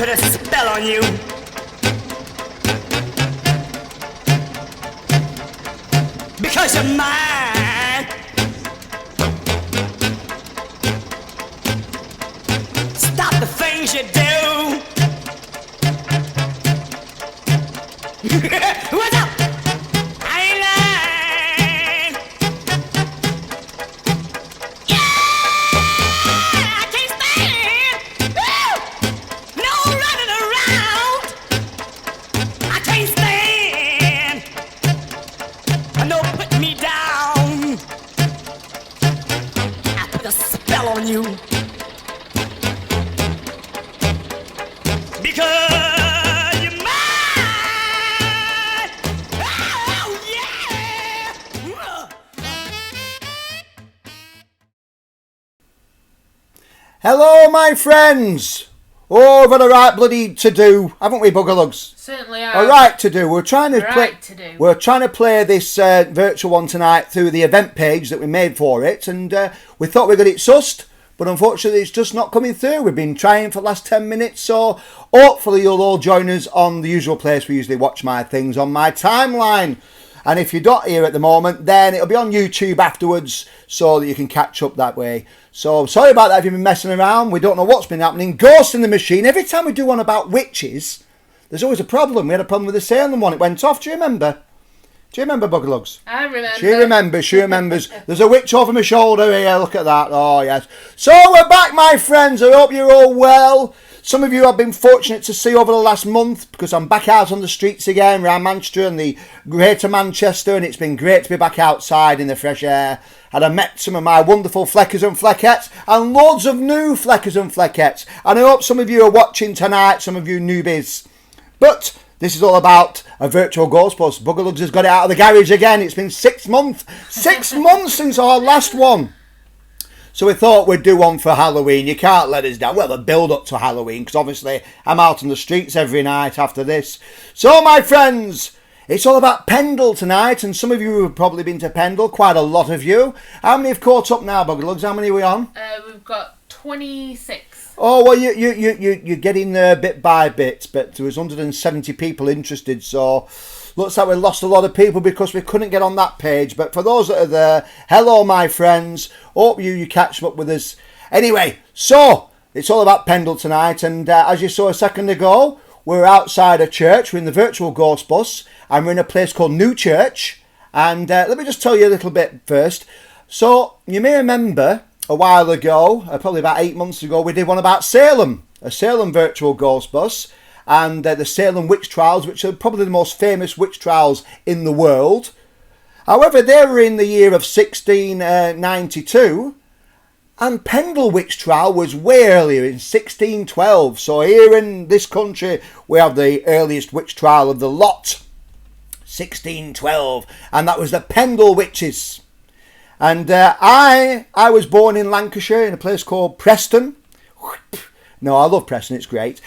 put a spell on you. Because you're mine. Stop the things you do. What's up? I ain't lying. Yeah, I can't stand. Woo! No running around. I can't stand. No put me down. I put a spell on you. Because you're mine. Oh, yeah. Hello, my friends. Oh, we've had a right bloody to do, haven't we, Buggerlugs? Certainly are. A right to do. We're trying to play this virtual one tonight through the event page that we made for it, and we thought we'd get it sussed, but unfortunately it's just not coming through. We've been trying for the last 10 minutes, so hopefully you'll all join us on the usual place we usually watch my things on my timeline. And if you're not here at the moment, then it'll be on YouTube afterwards so that you can catch up that way. So sorry about that if you've been messing around. We don't know what's been happening. Ghost in the Machine. Every time we do one about witches, there's always a problem. We had a problem with the Salem one. It went off. Do you remember? Do you remember, Buggerlugs? I remember. She remembers. There's a witch over my shoulder here. Look at that. Oh, yes. So we're back, my friends. I hope you're all well. Some of you have been fortunate to see over the last month because I'm back out on the streets again around Manchester and the Greater Manchester, and it's been great to be back outside in the fresh air. And I met some of my wonderful Fleckers and Fleckettes and loads of new Fleckers and Fleckettes. And I hope some of you are watching tonight, some of you newbies. But this is all about a virtual Ghostbusters. Buggerlugs has got it out of the garage again. It's been 6 months. 6 months since our last one. So we thought we'd do one for Halloween. You can't let us down. Well, the build up to Halloween, because obviously I'm out on the streets every night after this. So, my friends, it's all about Pendle tonight, and some of you have probably been to Pendle, quite a lot of you. How many have caught up now, Buggerlugs? How many are we on? We've got 26. Oh, well, you're getting there bit by bit, but there was 170 people interested, so looks like we lost a lot of people because we couldn't get on that page. But for those that are there, hello, my friends. Hope you catch up with us. Anyway, so it's all about Pendle tonight, and as you saw a second ago, we're outside a church. We're in the virtual Ghost Bus, and we're in a place called New Church. And let me just tell you a little bit first. So you may remember a while ago, probably about 8 months ago, we did one about Salem, a Salem virtual Ghost Bus, and the Salem witch trials, which are probably the most famous witch trials in the world. However, they were in the year of 1692, and Pendle witch trial was way earlier, in 1612. So here in this country, we have the earliest witch trial of the lot, 1612, and that was the Pendle witches. And I was born in Lancashire in a place called Preston. No, I love Preston, it's great.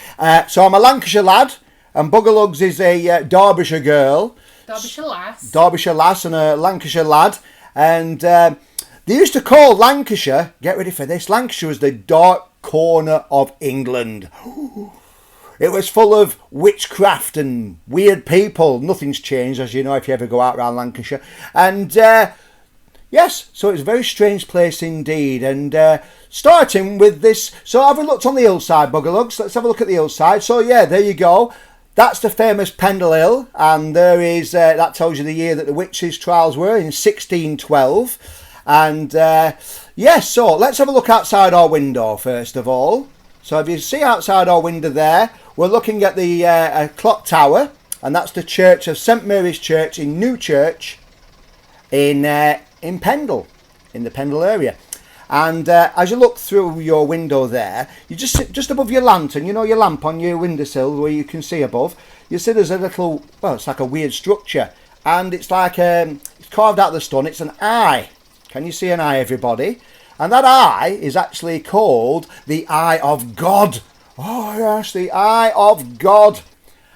So I'm a Lancashire lad, and Buggerlugs is a Derbyshire girl. Derbyshire lass and a Lancashire lad. And they used to call Lancashire, get ready for this, Lancashire was the dark corner of England. It was full of witchcraft and weird people. Nothing's changed, as you know, if you ever go out around Lancashire. And yes, so it's a very strange place indeed. And starting with this, so have we looked on the hillside, Buggerlugs? Let's have a look at the hillside. So yeah, there you go. That's the famous Pendle Hill, and there is that tells you the year that the witches' trials were, in 1612. And yes, so let's have a look outside our window first of all. So if you see outside our window there, we're looking at the clock tower, and that's the church of St Mary's Church in New Church in Pendle, in the Pendle area. And as you look through your window there, you just sit just above your lantern, you know, your lamp on your windowsill where you can see above. You see there's a little, well, it's like a weird structure, and it's like it's carved out of the stone. It's an eye. Can you see an eye, everybody? And that eye is actually called the Eye of God. Oh yes, the Eye of God.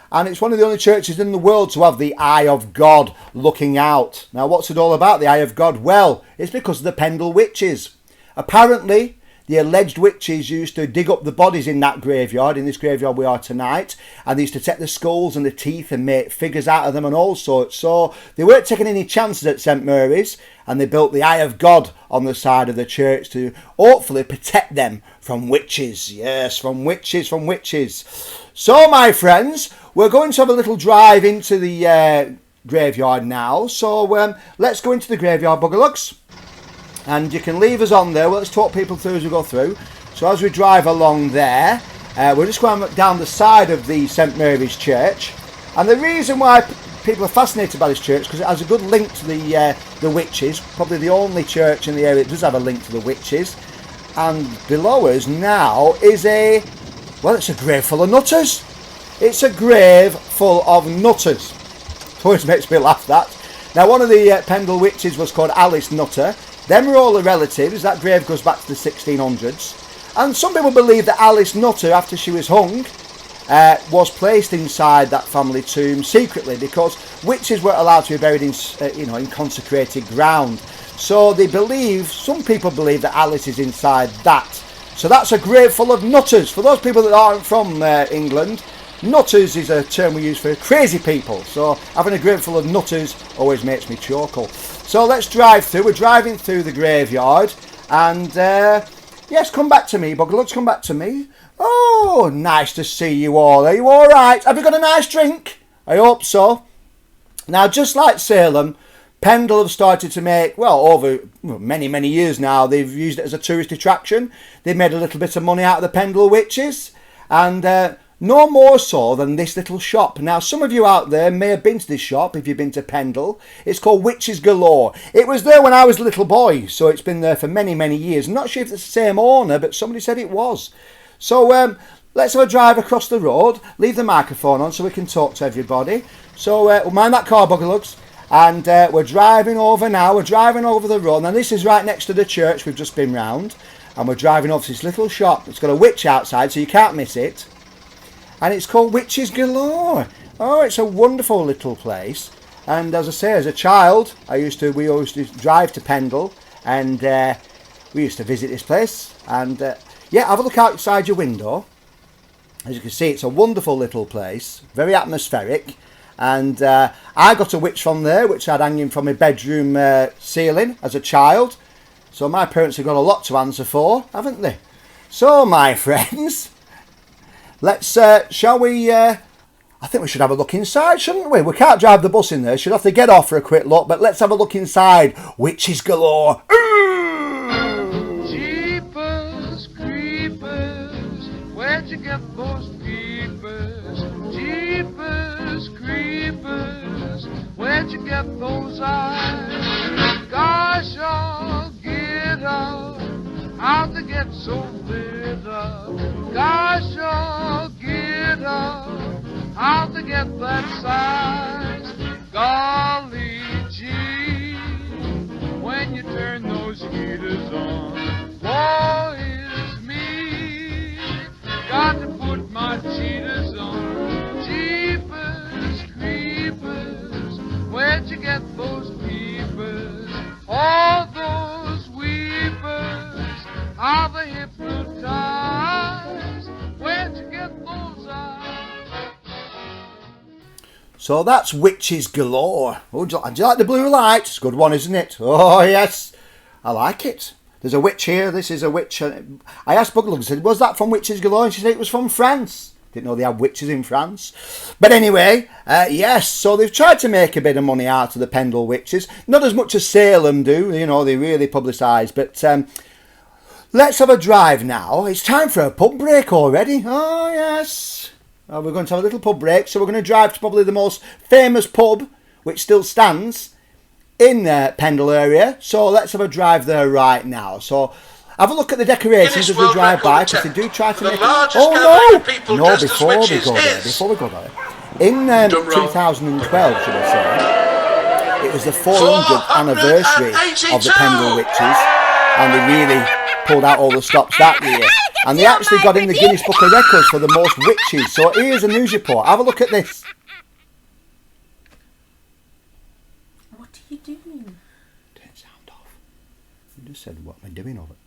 And it's one of the only churches in the world to have the Eye of God looking out. Now, what's it all about, the Eye of God? Well, it's because of the Pendle witches. Apparently, the alleged witches used to dig up the bodies in that graveyard, in this graveyard we are tonight, and they used to take the skulls and the teeth and make figures out of them and all sorts. So they weren't taking any chances at St Mary's, and they built the Eye of God on the side of the church to hopefully protect them from witches. Yes, from witches, from witches. So, my friends, we're going to have a little drive into the graveyard now. So let's go into the graveyard, Buggerlugs. And you can leave us on there. Well, let's talk people through as we go through. So as we drive along there, we're just going down the side of the St Mary's Church. And the reason why people are fascinated by this church, because it has a good link to the witches. Probably the only church in the area that does have a link to the witches. And below us now is it's a grave full of nutters. It's a grave full of nutters. It always makes me laugh, that. Now, one of the Pendle witches was called Alice Nutter. Them are all the relatives. That grave goes back to the 1600s. And some people believe that Alice Nutter, after she was hung, was placed inside that family tomb secretly, because witches weren't allowed to be buried in consecrated ground. So some people believe that Alice is inside that. So that's a grave full of nutters. For those people that aren't from England, nutters is a term we use for crazy people. So having a grave full of nutters always makes me chuckle. So let's drive through. We're driving through the graveyard. And yes, come back to me, Buggerlugs, come back to me. Oh, nice to see you all. Are you all right? Have you got a nice drink? I hope so. Now, just like Salem, Pendle have started to make, over many, many years now, they've used it as a tourist attraction. They've made a little bit of money out of the Pendle witches. And no more so than this little shop. Now, some of you out there may have been to this shop if you've been to Pendle. It's called Witches Galore. It was there when I was a little boy, so it's been there for many, many years. I'm not sure if it's the same owner, but somebody said it was. So let's have a drive across the road. Leave the microphone on so we can talk to everybody. So mind that car, Buggerlugs. And we're driving over now. We're driving over the road. Now, this is right next to the church we've just been round. And we're driving over to this little shop. It's got a witch outside, so you can't miss it. And it's called Witches Galore. Oh, it's a wonderful little place. And as I say, as a child, we used to drive to Pendle, and we used to visit this place. And have a look outside your window. As you can see, it's a wonderful little place, very atmospheric. And I got a witch from there, which I'd hanging from my bedroom ceiling as a child. So my parents have got a lot to answer for, haven't they? So, my friends, let's, shall we, I think we should have a look inside, shouldn't we? We can't drive the bus in there. Should have to get off for a quick look, but let's have a look inside. Witches Galore. Jeepers, creepers, where'd you get those peepers? Jeepers, creepers, where'd you get those eyes? Gosh, I'll get up, how'd they get so lit up? Gosh, I'll get up, how'd they get that size? Golly gee, when you turn those heaters on, woe is me, got to put my cheaters on. Jeepers, creepers, where'd you get those peepers? All those weepers, how they hypnotized, where'd you get those eyes? So that's Witches Galore. Oh, do you like the blue light? It's a good one, isn't it? Oh, yes. I like it. There's a witch here. This is a witch. I asked Buggerlugs, I said, was that from Witches Galore? And she said it was from France. Didn't know they had witches in France. But anyway, yes. So they've tried to make a bit of money out of the Pendle witches. Not as much as Salem do. You know, they really publicise. But let's have a drive now. It's time for a pub break already. Oh, yes. We're going to have a little pub break. So we're going to drive to probably the most famous pub, which still stands in the Pendle area. So let's have a drive there right now. So have a look at the decorations as we drive by, because they do try to make it. Oh no! No, before we go there. In 2012, should I say, it was the 400th anniversary of the Pendle witches, and they really pulled out all the stops that year. And they actually got in the Guinness Book of Records for the most witches. So here's a news report. Have a look at this. What are you doing? Turn sound off. You just said what am I doing of it.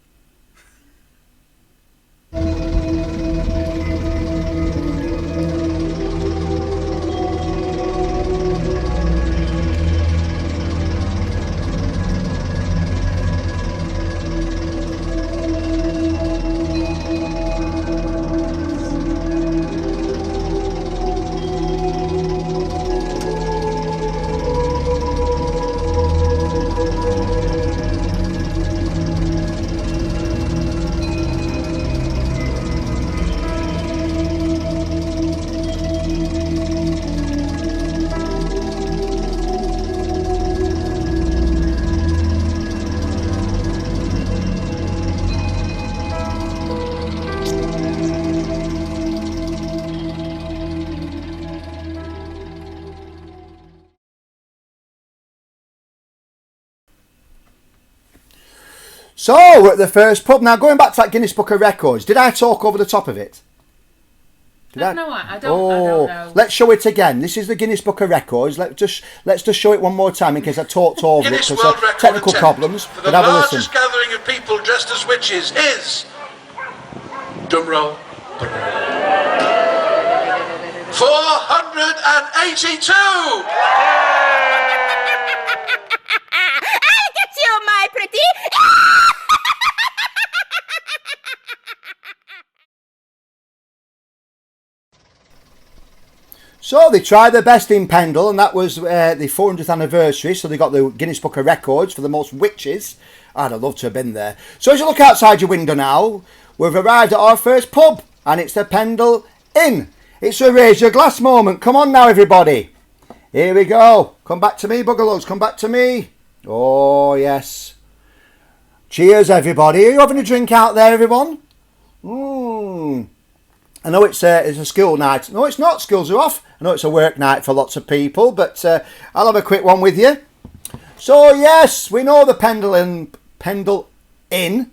So, we're at the first pub. Now, going back to that Guinness Book of Records, did I talk over the top of it? No, I don't know. Let's show it again. This is the Guinness Book of Records. Let's just show it one more time in case I talked over Guinness it World because Record technical attempt problems. for the But have a listen. largest gathering of people dressed as witches is... Drum roll. 482! I get you, my pretty. So they tried their best in Pendle, and that was the 400th anniversary. So they got the Guinness Book of Records for the most witches. I'd have loved to have been there. So as you look outside your window now, we've arrived at our first pub, and it's the Pendle Inn. It's a raise your glass moment. Come on now, everybody. Here we go. Come back to me, Bugalows. Come back to me. Oh, yes. Cheers, everybody. Are you having a drink out there, everyone? I know it's a school night. No, it's not. Schools are off. I know it's a work night for lots of people, but I'll have a quick one with you. So, yes, we know the Pendle Inn.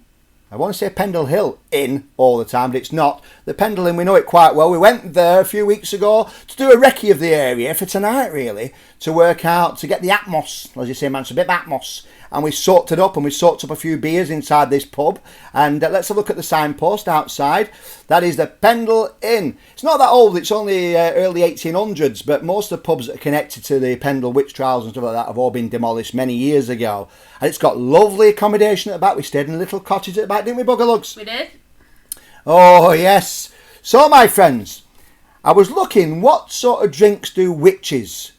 I want to say Pendle Hill Inn all the time, but it's not. The Pendle Inn, we know it quite well. We went there a few weeks ago to do a recce of the area for tonight, really, to work out, to get the atmos, as you say, man, it's a bit of atmos. And we soaked it up, and we soaked up a few beers inside this pub. And let's have a look at the signpost outside. That is the Pendle Inn. It's not that old, it's only early 1800s, but most of the pubs that are connected to the Pendle witch trials and stuff like that have all been demolished many years ago. And it's got lovely accommodation at the back. We stayed in a little cottage at the back, didn't we, Buggerlugs? We did. Oh, yes. So, my friends, I was looking, what sort of drinks do witches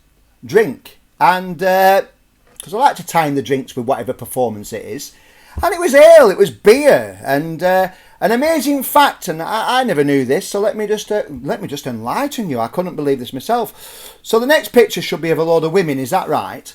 drink? And... because I like to time the drinks with whatever performance it is. And it was ale, it was beer, and an amazing fact, and I never knew this, so let me just enlighten you. I couldn't believe this myself. So the next picture should be of a load of women, is that right?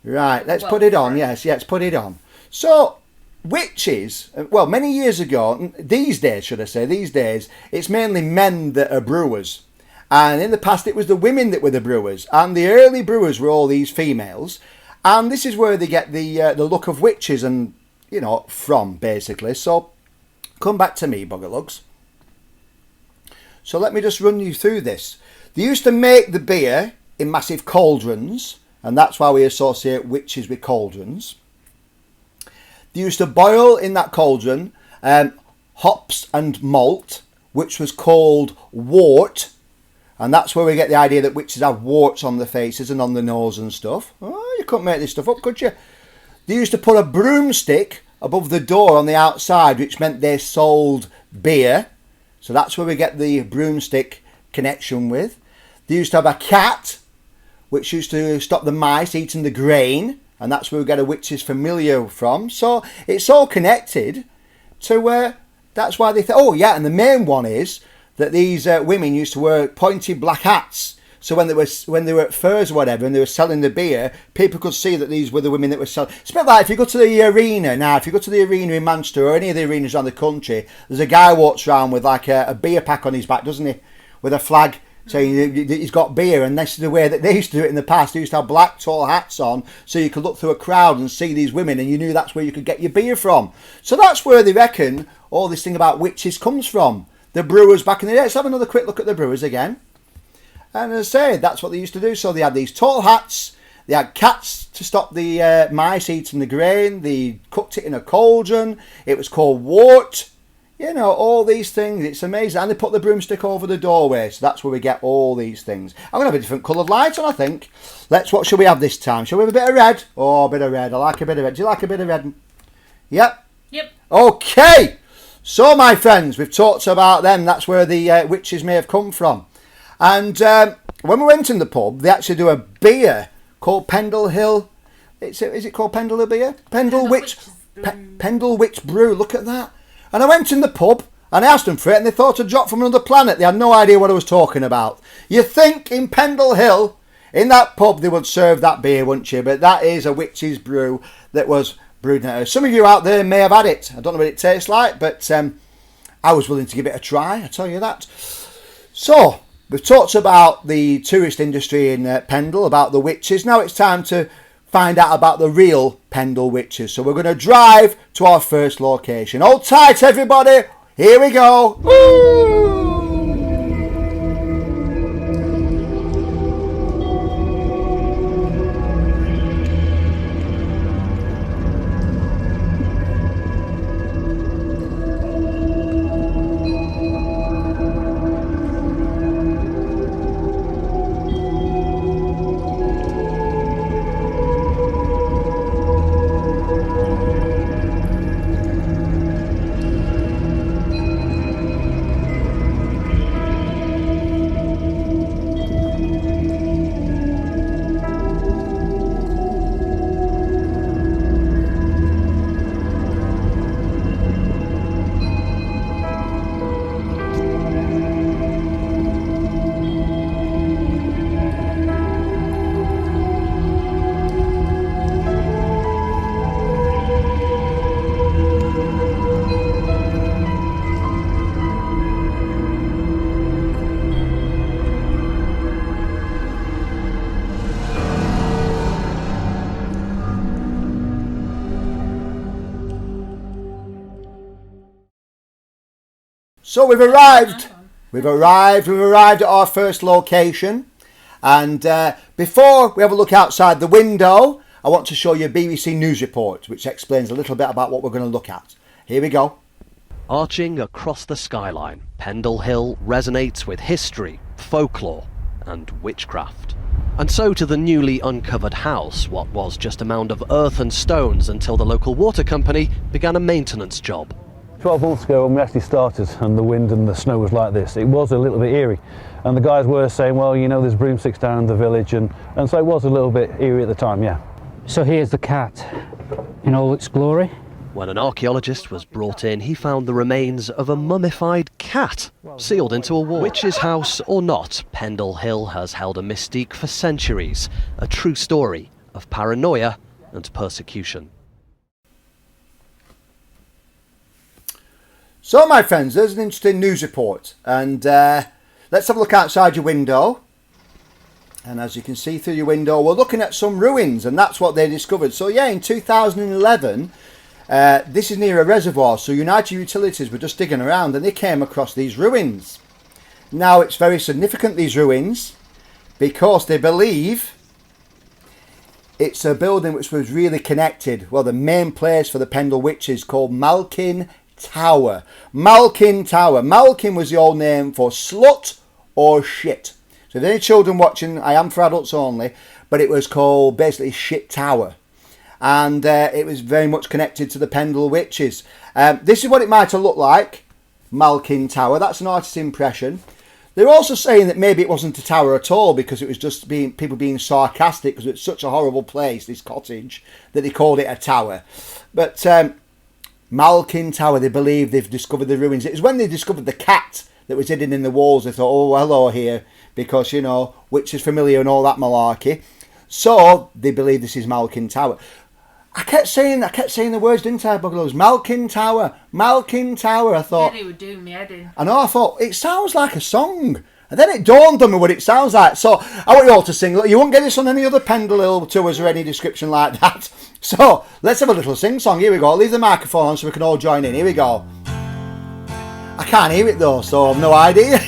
Right, let's put it on, yes, put it on. So, witches, well, many years ago, these days, it's mainly men that are brewers. And in the past, it was the women that were the brewers, and the early brewers were all these females. And this is where they get the look of witches and, from, basically. So, come back to me, Buggerlugs. So, let me just run you through this. They used to make the beer in massive cauldrons, and that's why we associate witches with cauldrons. They used to boil in that cauldron hops and malt, which was called wort. And that's where we get the idea that witches have warts on their faces and on the nose and stuff. Oh, you couldn't make this stuff up, could you? They used to put a broomstick above the door on the outside, which meant they sold beer. So that's where we get the broomstick connection with. They used to have a cat, which used to stop the mice eating the grain. And that's where we get a witch's familiar from. So it's all connected to that's why they thought, oh yeah, and the main one is that these women used to wear pointed black hats. So when they were at fairs or whatever and they were selling the beer, people could see that these were the women that were selling. It's a bit like if you go to the arena now, if you go to the arena in Manchester or any of the arenas around the country, there's a guy walks around with like a beer pack on his back, doesn't he? With a flag saying he's got beer. And this is the way that they used to do it in the past. They used to have black tall hats on so you could look through a crowd and see these women and you knew that's where you could get your beer from. So that's where they reckon all this thing about witches comes from. The brewers back in the day. Let's have another quick look at the brewers again. And as I say, that's what they used to do. So they had these tall hats. They had cats to stop the mice eating the grain. They cooked it in a cauldron. It was called wort. You know, all these things. It's amazing. And they put the broomstick over the doorway. So that's where we get all these things. I'm going to have a different coloured light on, I think. What shall we have this time? Shall we have a bit of red? Oh, a bit of red. I like a bit of red. Do you like a bit of red? Yep. Yep. Okay. So, my friends, we've talked about them. That's where the witches may have come from. And when we went in the pub, they actually do a beer called Pendle Hill. Is it called Pendle Hill beer? Pendle Witch Brew. Look at that. And I went in the pub and I asked them for it and they thought I'd dropped from another planet. They had no idea what I was talking about. You think in Pendle Hill, in that pub, they would serve that beer, wouldn't you? But that is a witch's brew that was brewed now. Some of you out there may have had it. I don't know what it tastes like, but I was willing to give it a try, I tell you that. So, we've talked about the tourist industry in Pendle, about the witches. Now it's time to find out about the real Pendle witches. So we're going to drive to our first location. Hold tight, everybody. Here we go. Woo! So we've arrived at our first location, and before we have a look outside the window, I want to show you a BBC News report which explains a little bit about what we're going to look at. Here we go. Arching across the skyline, Pendle Hill resonates with history, folklore and witchcraft. And so to the newly uncovered house, what was just a mound of earth and stones until the local water company began a maintenance job. 12 months ago when we actually started and the wind and the snow was like this, it was a little bit eerie. And the guys were saying, well, you know, there's broomsticks down in the village, and so it was a little bit eerie at the time, yeah. So here's the cat in all its glory. When an archaeologist was brought in, he found the remains of a mummified cat sealed into a wall. Witch's house or not, Pendle Hill has held a mystique for centuries, a true story of paranoia and persecution. So, my friends, there's an interesting news report, and let's have a look outside your window. And as you can see through your window, we're looking at some ruins, and that's what they discovered. So, yeah, in 2011, this is near a reservoir, so United Utilities were just digging around, and they came across these ruins. Now, it's very significant, these ruins, because they believe it's a building which was really connected. Well, the main place for the Pendle Witches called Malkin Tower. Malkin Tower. Malkin was the old name for slut or shit. So if there are any children watching, I am for adults only, but it was called basically Shit Tower. And it was very much connected to the Pendle Witches. This is what it might have looked like, Malkin Tower. That's an artist's impression. They're also saying that maybe it wasn't a tower at all because it was just people being sarcastic because it's such a horrible place, this cottage, that they called it a tower. But Malkin Tower, they believe they've discovered the ruins. It was when they discovered the cat that was hidden in the walls, they thought, oh, hello here, because, you know, witch is familiar and all that malarkey. So they believe this is Malkin Tower. I kept saying the words, didn't I, Bugalows? Malkin Tower, Malkin Tower. I thought. Yeah, they were doing me head in. I know, I thought, it sounds like a song. And then it dawned on me what it sounds like. So I want you all to sing. Look, you won't get this on any other Pendle Hill tours or any description like that. So let's have a little sing song. Here we go. I'll leave the microphone on so we can all join in. Here we go. I can't hear it though, so I've no idea.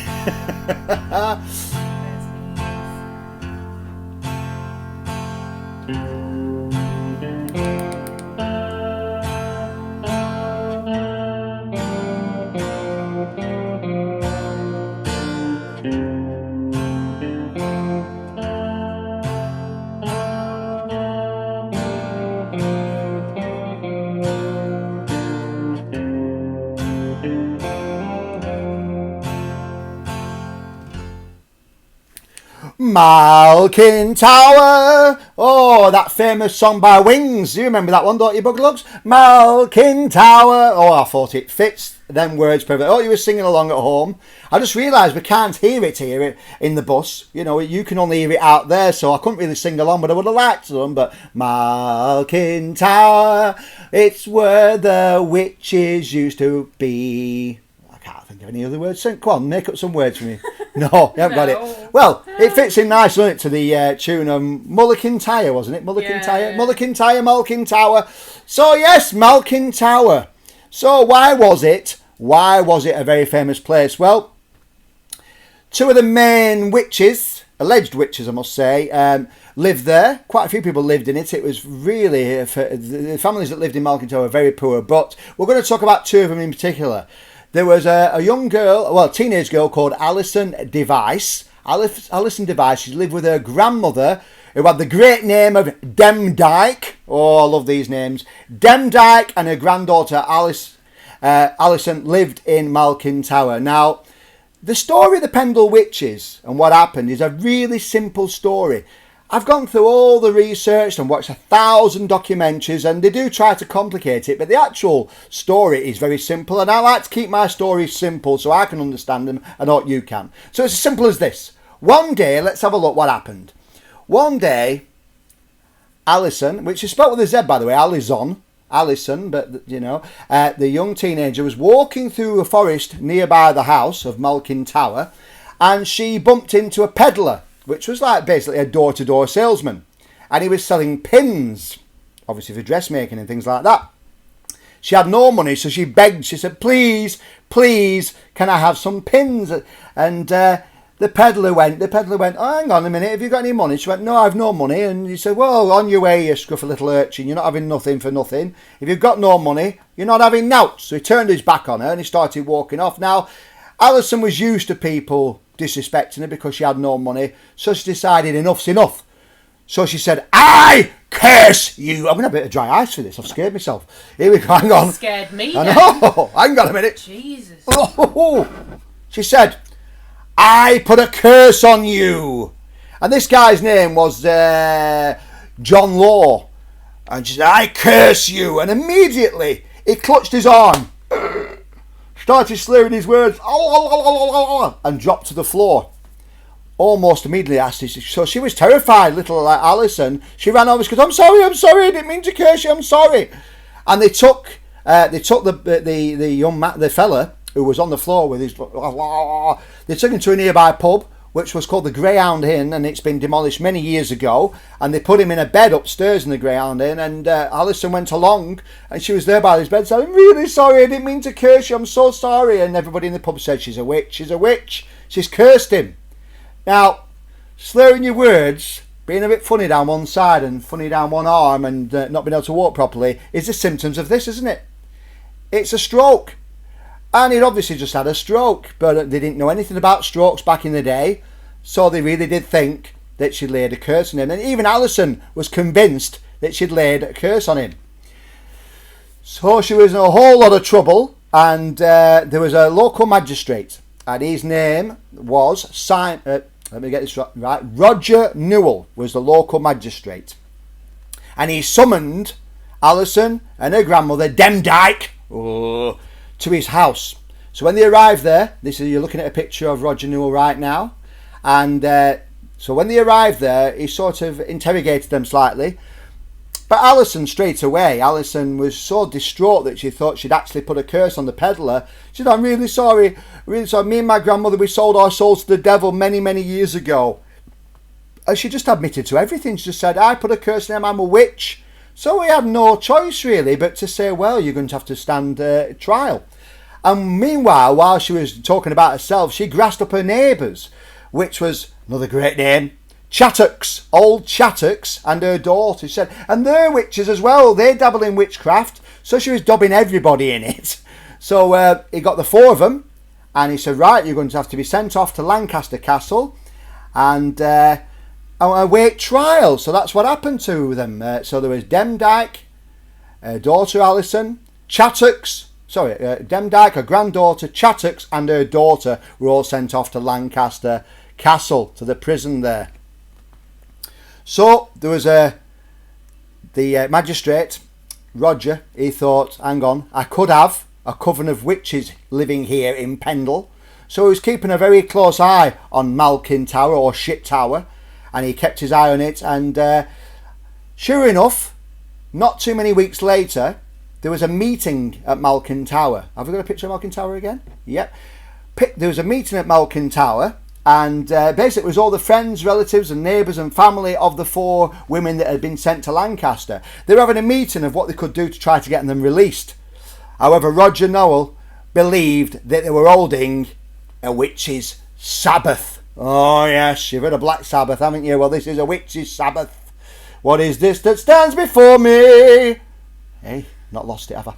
Malkin Tower. Oh, that famous song by Wings. You remember that one, don't you, Buglugs? Malkin Tower. Oh, I thought it fits them words perfect. Oh, you were singing along at home. I just realised we can't hear it here in the bus. You know, you can only hear it out there, so I couldn't really sing along, but I would have liked to. But Malkin Tower, it's where the witches used to be. I can't think of any other words. Come on, make up some words for me. No, you haven't got it. Well, it fits in nice, doesn't it, to the tune of Mulligan Tyre, wasn't it? Mulligan Tyre? Mulligan Tyre, Malkin Tower. So, yes, Malkin Tower. So, why was it a very famous place? Well, two of the main witches, alleged witches, I must say, lived there. Quite a few people lived in it. It was really, the families that lived in Malkin Tower were very poor. But we're going to talk about two of them in particular. There was a young girl, well, a teenage girl called Alison Device. Alison Device, she lived with her grandmother, who had the great name of Demdike. Oh, I love these names. Demdike, and her granddaughter Alison lived in Malkin Tower. Now, the story of the Pendle Witches and what happened is a really simple story. I've gone through all the research and watched 1,000 documentaries, and they do try to complicate it, but the actual story is very simple, and I like to keep my stories simple so I can understand them and hope you can. So it's as simple as this. One day, let's have a look what happened. One day, Alison, which is spelled with a Z by the way, Alison, but you know, the young teenager was walking through a forest nearby the house of Malkin Tower, and she bumped into a peddler, which was like basically a door-to-door salesman, and he was selling pins, obviously for dressmaking and things like that. She had no money, so she begged. She said, please, can I have some pins? And the peddler went, oh, hang on a minute, have you got any money? She went, no, I've no money. And he said, well, on your way, you scruffy little urchin, you're not having nothing for nothing. If you've got no money, you're not having nought. So he turned his back on her and he started walking off. Now, Alison was used to people disrespecting her because she had no money, so she decided enough's enough. So she said, I curse you. I'm going to have a bit of dry ice for this. I've scared myself. Here we go. Hang on. You scared me. I know. Hang on a minute. Jesus. Oh. She said, I put a curse on you. And this guy's name was John Law. And she said, I curse you. And immediately he clutched his arm, started slurring his words, and dropped to the floor. Almost immediately, so she was terrified, little Alison. She ran over. She goes, I'm sorry, I didn't mean to curse you, I'm sorry. And they took the young man, the fella who was on the floor with his, they took him to a nearby pub, which was called the Greyhound Inn, and it's been demolished many years ago. And they put him in a bed upstairs in the Greyhound Inn, and Alison went along, and she was there by his bed saying, I'm really sorry, I didn't mean to curse you, I'm so sorry. And everybody in the pub said, she's a witch, she's cursed him. Now, slurring your words, being a bit funny down one side and funny down one arm, and not being able to walk properly is the symptoms of this, isn't it? It's a stroke. And he'd obviously just had a stroke, but they didn't know anything about strokes back in the day, so they really did think that she'd laid a curse on him. And even Alison was convinced that she'd laid a curse on him. So she was in a whole lot of trouble, and there was a local magistrate, and his name was let me get this right. Roger Newell was the local magistrate, and he summoned Alison and her grandmother Demdike to his house. So when they arrived there, you're looking at a picture of Roger Newell right now, and so when they arrived there, he sort of interrogated them slightly. But Alison, straight away, Alison was so distraught that she thought she'd actually put a curse on the peddler. She said, I'm really sorry. Me and my grandmother, we sold our souls to the devil many, many years ago. And she just admitted to everything. She just said, I put a curse on him, I'm a witch. So we had no choice really but to say, well, you're going to have to stand trial. And meanwhile, while she was talking about herself, she grassed up her neighbours, which was another great name, Chattocks, old Chattocks, and her daughter. She said, and they're witches as well, they dabble in witchcraft. So she was dobbing everybody in it. So he got the four of them, and he said, right, you're going to have to be sent off to Lancaster Castle and await trial. So that's what happened to them. So there was Demdike, daughter Alison, Demdike, her granddaughter, Chattocks, and her daughter were all sent off to Lancaster castle, to the prison there. So there was the magistrate, Roger, he thought, hang on, I could have a coven of witches living here in Pendle. So he was keeping a very close eye on Malkin Tower, or Shit Tower, and he kept his eye on it, and sure enough, not too many weeks later, there was a meeting at Malkin Tower. Have we got a picture of Malkin Tower again? Yep. There was a meeting at Malkin Tower, and basically it was all the friends, relatives and neighbours and family of the 4 women that had been sent to Lancaster. They were having a meeting of what they could do to try to get them released. However, Roger Nowell believed that they were holding a witch's Sabbath. Oh yes, you've heard of Black Sabbath, haven't you? Well, this is a witch's Sabbath. What is this that stands before me? Hey, not lost it, have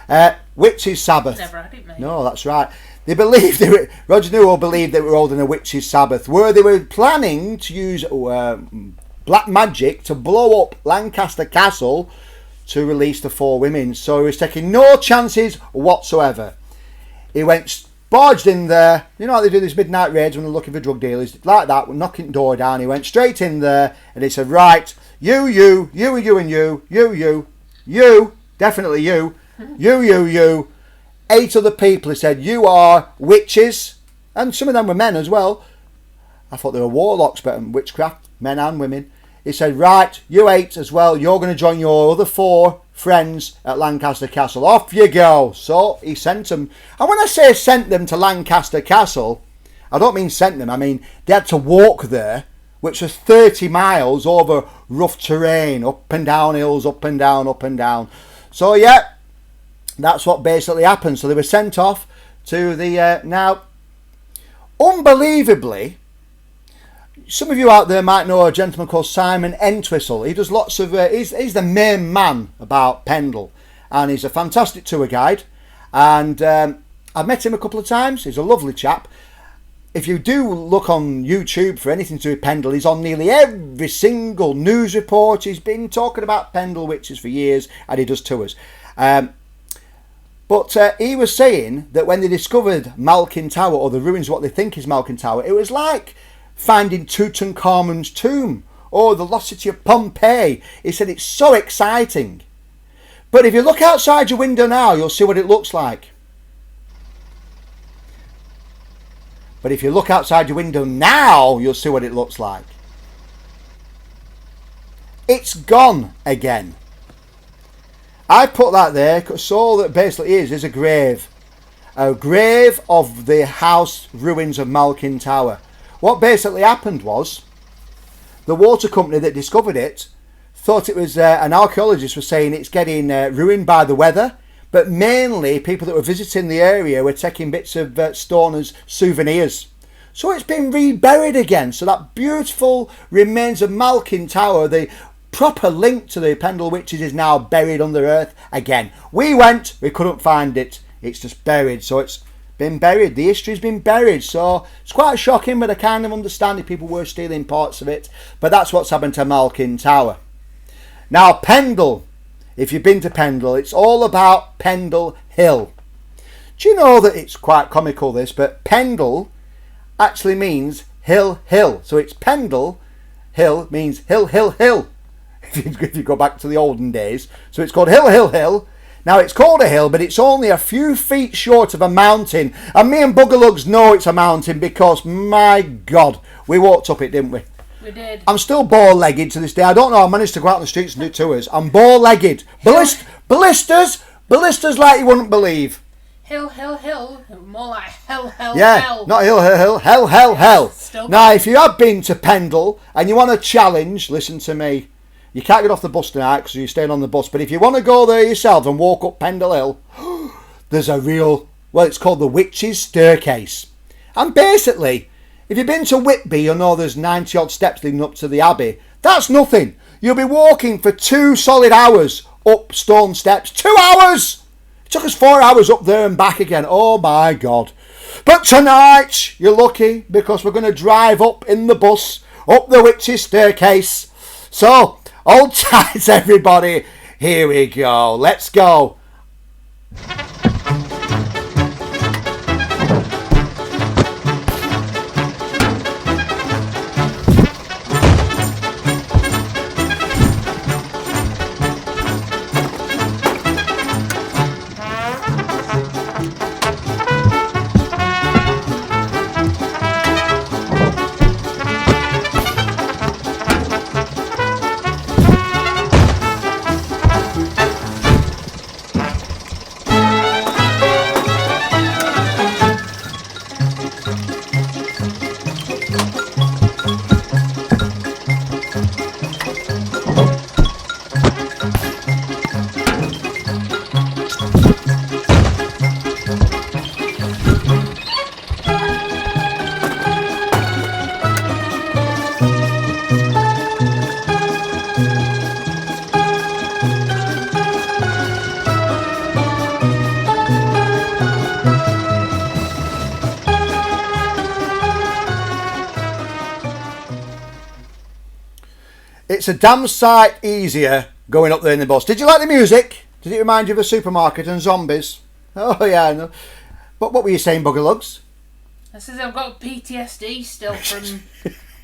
I? Witch's Sabbath. Never had it, mate. No, that's right. They believed Roger Newell believed they were holding a witch's Sabbath, where they were planning to use black magic to blow up Lancaster Castle to release the 4 women. So he was taking no chances whatsoever. He went barged in there. You know how they do these midnight raids when they're looking for drug dealers? Like that, knocking the door down. He went straight in there and he said, right, you, definitely you, 8 other people. He said, you are witches. And some of them were men as well. I thought they were warlocks, but witchcraft, men and women. He said, right, you 8 as well. You're going to join your other 4 friends at Lancaster Castle. Off you go. So he sent them. And when I say sent them to Lancaster Castle, I don't mean sent them. I mean they had to walk there, which was 30 miles over rough terrain, up and down hills, up and down, up and down. So yeah, that's what basically happened. So they were sent off to the now, unbelievably, some of you out there might know a gentleman called Simon Entwistle. He does lots of he's the main man about Pendle, and he's a fantastic tour guide, and I've met him a couple of times. He's a lovely chap. If you do look on YouTube for anything to do with Pendle, he's on nearly every single news report. He's been talking about Pendle witches for years, and he does tours. But he was saying that when they discovered Malkin Tower, or the ruins of what they think is Malkin Tower, it was like finding Tutankhamun's tomb or the lost city of Pompeii. He said it's so exciting. But if you look outside your window now, you'll see what it looks like. But if you look outside your window now, you'll see what it looks like. It's gone again. I put that there because all that basically is a grave. A grave of the house ruins of Malkin Tower. What basically happened was the water company that discovered it thought it was an archaeologist was saying it's getting ruined by the weather, but mainly people that were visiting the area were taking bits of stone as souvenirs. So it's been reburied again. So that beautiful remains of Malkin Tower, the proper link to the Pendle witches, is now buried under earth again. We went, we couldn't find it. It's just buried. So it's been buried. The history's been buried. So it's quite shocking, but I kind of understand if people were stealing parts of it. But that's what's happened to Malkin Tower. Now Pendle, if you've been to Pendle, it's all about Pendle Hill. Do you know that it's quite comical this, but Pendle actually means hill, hill. So it's Pendle Hill means hill, hill, hill. If you go back to the olden days. So it's called hill, hill, hill. Now it's called a hill, but it's only a few feet short of a mountain. And me and Buggerlugs know it's a mountain because, my God, we walked up it, didn't we? We did. I'm still bow-legged to this day. I don't know how I managed to go out on the streets and do tours. I'm bow-legged. Blisters like you wouldn't believe. Hill, hill, hill. More like hell, hell, Yeah, hell. not hill, hill, hill. Hell, hell, hell. Still Now, if you have been to Pendle and you want a challenge, listen to me. You can't get off the bus tonight because you're staying on the bus. But if you want to go there yourself and walk up Pendle Hill, there's a real, well, it's called the Witch's Staircase. And basically, if you've been to Whitby, you'll know there's 90 odd steps leading up to the Abbey. That's nothing. You'll be walking for 2 solid hours up stone steps. 2 hours! It took us 4 hours up there and back again. Oh my God. But tonight, you're lucky because we're going to drive up in the bus, up the Witch's Staircase. So, hold tight everybody. Here we go. Let's go. It's a damn sight easier going up there in the bus. Did you like the music? Did it remind you of a supermarket and zombies? Oh yeah, I know. But what were you saying, Buggerlugs? I says I've got PTSD still from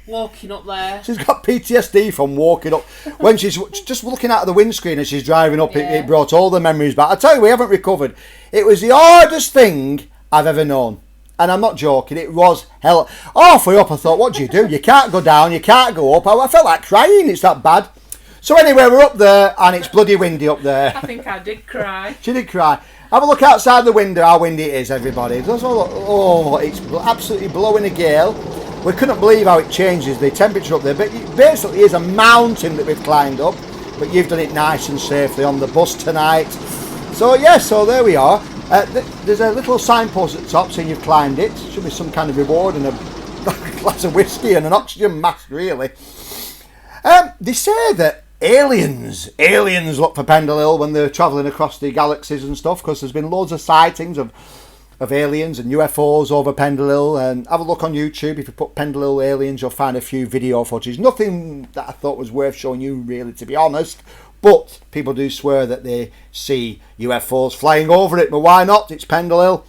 walking up there. She's got PTSD from walking up. When she's just looking out of the windscreen as she's driving up, Yeah. it brought all the memories back. I tell you, we haven't recovered. It was the hardest thing I've ever known. And I'm not joking, it was hell. Halfway up I thought, what do? You can't go down, you can't go up. I felt like crying, it's that bad. So anyway, we're up there and it's bloody windy up there. I think I did cry. She did cry. Have a look outside the window how windy it is, everybody. Oh, it's absolutely blowing a gale. We couldn't believe how it changes the temperature up there. But it basically is a mountain that we've climbed up. But you've done it nice and safely on the bus tonight. So yeah, so there we are. There's a little signpost at the top saying you've climbed it. Should be some kind of reward and a glass of whiskey and an oxygen mask, really. They say that aliens look for Pendle Hill when they're travelling across the galaxies and stuff, because there's been loads of sightings of aliens and UFOs over Pendle Hill. And have a look on YouTube. If you put Pendle Hill aliens, you'll find a few video footage. Nothing that I thought was worth showing you, really, to be honest. But people do swear that they see UFOs flying over it. But why not? It's Pendle Hill.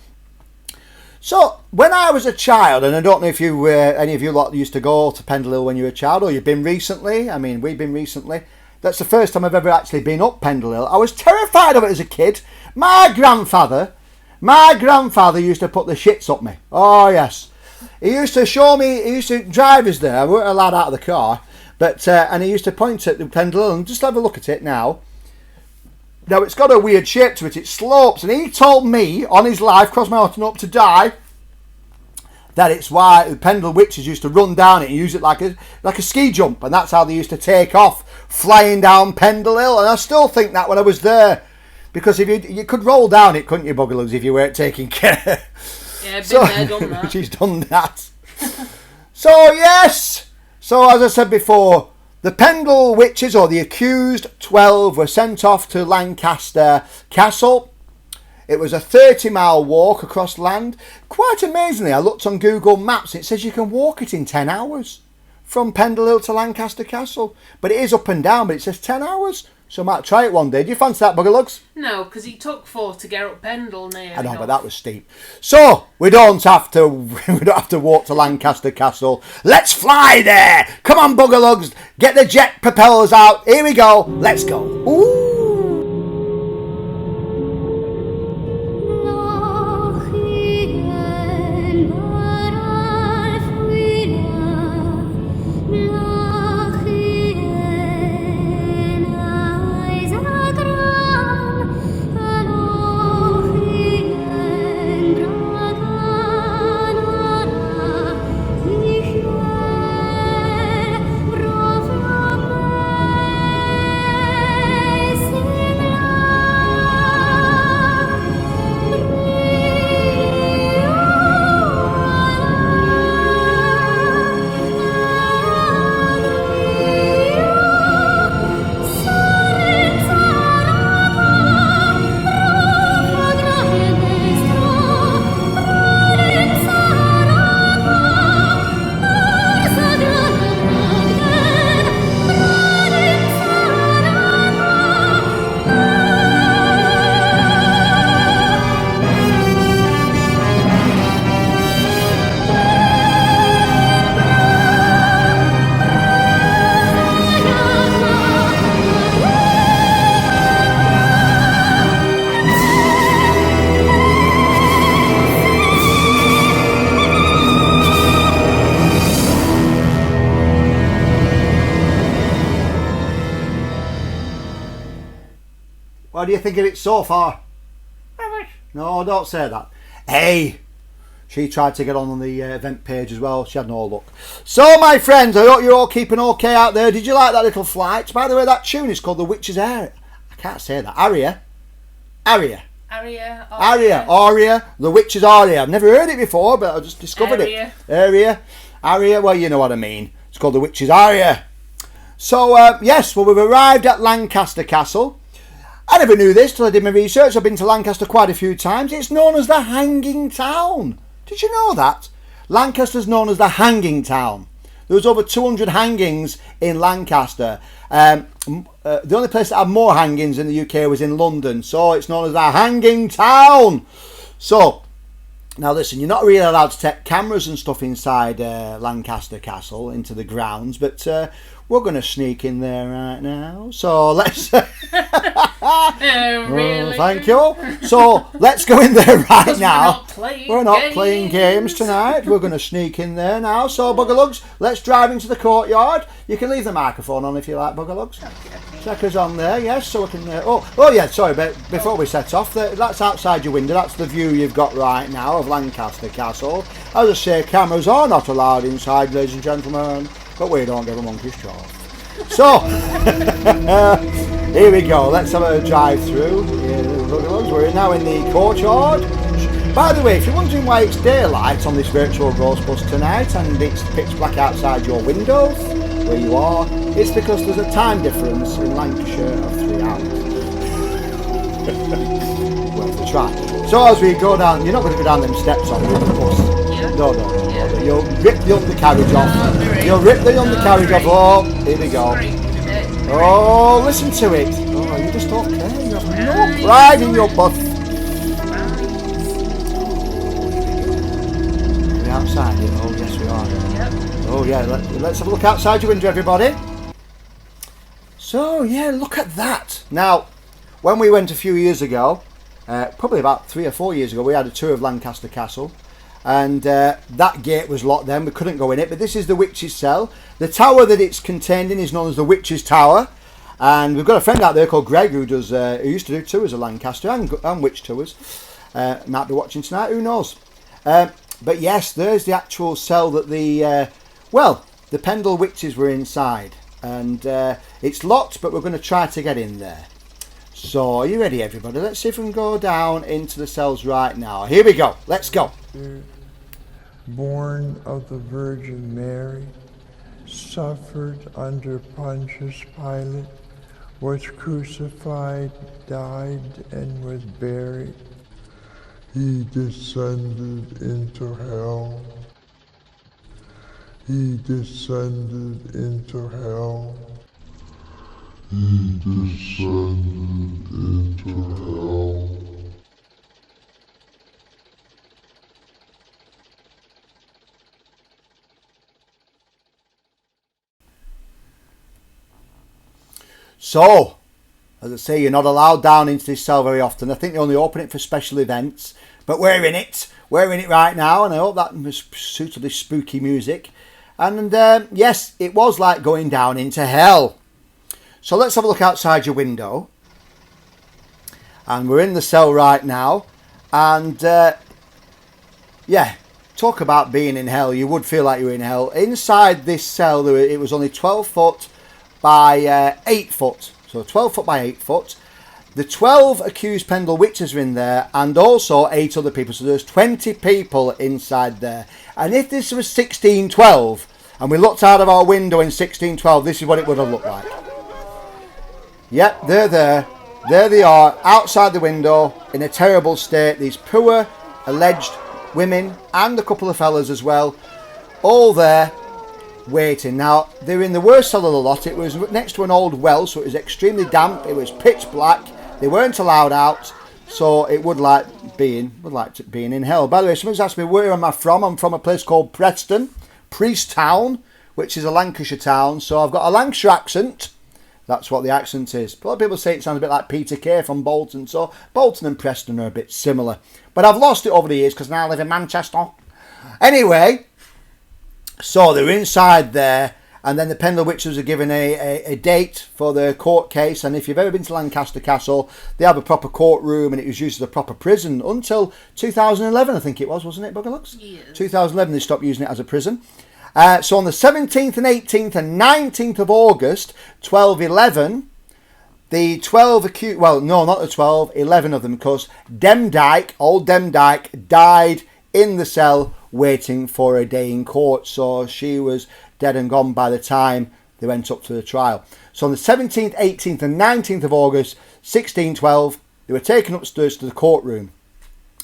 So, when I was a child, and I don't know if you any of you lot used to go to Pendle Hill when you were a child, or you've been recently. I mean, we've been recently. That's the first time I've ever actually been up Pendle Hill. I was terrified of it as a kid. My grandfather used to put the shits up me. Oh, yes. He used to show me, he used to drive us there. I weren't allowed out of the car. But and he used to point at the Pendle Hill and just have a look at it now. Now, it's got a weird shape to it. It slopes. And he told me, on his life, cross my heart and hope to die, that it's why the Pendle witches used to run down it and use it like a ski jump. And that's how they used to take off, flying down Pendle Hill. And I still think that when I was there. Because if you could roll down it, couldn't you, Buggerlugs, if you weren't taking care? Yeah, been there, done that. She's done that. So, yes. So, as I said before, the Pendle witches, or the accused 12, were sent off to Lancaster Castle. It was a 30-mile walk across land. Quite amazingly, I looked on Google Maps. It says you can walk it in 10 hours from Pendle Hill to Lancaster Castle. But it is up and down, but it says 10 hours. So I might try it one day. Do you fancy that, Buggerlugs? No, because he took 4 to get up Pendle near. I know, but that was steep. So we don't have to walk to Lancaster Castle. Let's fly there. Come on, Buggerlugs, get the jet propellers out. Here we go. Let's go. Ooh. What do you think of it so far? No, don't say that. Hey, she tried to get on the event page as well. She had no luck. So, my friends, I hope you're all keeping okay out there. Did you like that little flight? By the way, that tune is called The Witch's Aria. I can't say that. Aria. Aria. The Witch's Aria. I've never heard it before, but I just discovered it. Aria. Well, you know what I mean. It's called The Witch's Aria. So, yes, well, we've arrived at Lancaster Castle. I never knew this till I did my research. I've been to Lancaster quite a few times. It's known as the Hanging Town. Did you know that? Lancaster's known as the Hanging Town. There was over 200 hangings in Lancaster. The only place that had more hangings in the UK was in London, so it's known as a hanging town. So, now listen, you're not really allowed to take cameras and stuff inside Lancaster Castle into the grounds, but we're going to sneak in there right now. So let's... Really? Thank you. So let's go in there right 'Cause now. We're not playing games tonight. We're going to sneak in there now. So Buggerlugs, let's drive into the courtyard. You can leave the microphone on if you like, Buggerlugs. Checker's on there, yes. So we can. Oh yeah. Sorry, but before we set off, that's outside your window. That's the view you've got right now of Lancaster Castle. As I say, cameras are not allowed inside, ladies and gentlemen. But we don't give a monkey's choff. So, here we go. Let's have a drive through. We're now in the courtyard. By the way, if you're wondering why it's daylight on this virtual ghost bus tonight and it's pitch black outside your window where you are, it's because there's a time difference in Lancashire of 3 hours. Worth a try. So as we go down, you're not going to go down them steps on the bus. Yeah. No. Yeah. You'll rip the undercarriage off. You'll rip the undercarriage off. Oh, here we go. Oh, listen to it. Oh, you're just okay. You have no pride in your bus. Are we outside it? Oh, yes, we are. Yep. Oh, yeah. Let's have a look outside your window, everybody. So, yeah, look at that. Now, when we went a few years ago, probably about 3 or 4 years ago, we had a tour of Lancaster Castle. And that gate was locked then, we couldn't go in it, but this is the Witch's Cell. The tower that it's contained in is known as the Witch's Tower, and we've got a friend out there called Greg who used to do tours of Lancaster and witch tours. Might be watching tonight, who knows. But yes, there's the actual cell that the Pendle witches were inside, and it's locked, but we're going to try to get in there. So, are you ready, everybody? Let's see if we can go down into the cells right now. Here we go. Let's go. Born of the Virgin Mary, suffered under Pontius Pilate, was crucified, died, and was buried. He descended into hell. He descended into hell. He descended into hell. So, as I say, you're not allowed down into this cell very often. I think they only open it for special events. But we're in it. We're in it right now, and I hope that was suitably spooky music. And yes, it was like going down into hell. So let's have a look outside your window. And we're in the cell right now. And yeah, talk about being in hell. You would feel like you were in hell. Inside this cell, it was only 12 foot by 8 foot. So 12 foot by 8 foot. The 12 accused Pendle witches are in there, and also 8 other people. So there's 20 people inside there. And if this was 1612, and we looked out of our window in 1612, this is what it would have looked like. Yep, they're there. There they are, outside the window, in a terrible state. These poor, alleged women, and a couple of fellas as well, all there, waiting. Now, they're in the worst cell of the lot. It was next to an old well, so it was extremely damp. It was pitch black. They weren't allowed out, so it would like being in hell. By the way, someone's asked me, where am I from? I'm from a place called Preston, Priesttown, which is a Lancashire town. So I've got a Lancashire accent. That's what the accent is. A lot of people say it sounds a bit like Peter Kay from Bolton. So Bolton and Preston are a bit similar. But I've lost it over the years because now I live in Manchester. Anyway, so they're inside there. And then the Pendle witches are given a date for the court case. And if you've ever been to Lancaster Castle, they have a proper courtroom, and it was used as a proper prison until 2011, I think it was, wasn't it, Buggerlux? Yes. 2011 they stopped using it as a prison. So on the 17th and 18th and 19th of August, 1211, the 12 accused, well, no, not the 12, 11 of them, because Demdike, old Demdike, died in the cell waiting for a day in court. So she was dead and gone by the time they went up to the trial. So on the 17th, 18th and 19th of August, 1612, they were taken upstairs to the courtroom.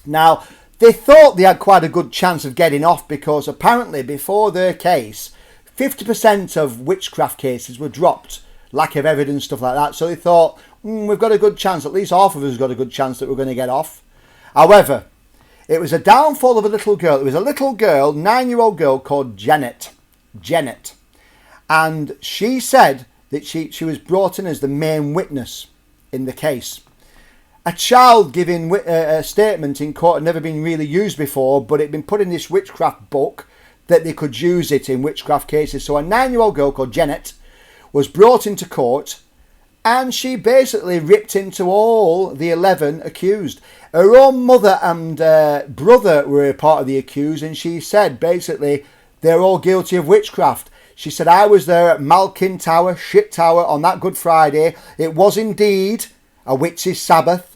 Now, they thought they had quite a good chance of getting off because apparently before their case, 50% of witchcraft cases were dropped. Lack of evidence, stuff like that. So they thought, we've got a good chance, at least half of us got a good chance that we're going to get off. However, it was a downfall of a little girl. It was a little girl, 9-year-old girl called Janet. And she said that she was brought in as the main witness in the case. A child giving a statement in court had never been really used before, but it had been put in this witchcraft book that they could use it in witchcraft cases. So a 9-year-old girl called Janet was brought into court, and she basically ripped into all the 11 accused. Her own mother and brother were a part of the accused, and she said basically they're all guilty of witchcraft. She said, I was there at Malkin Tower, Ship Tower, on that Good Friday. It was indeed a witch's Sabbath.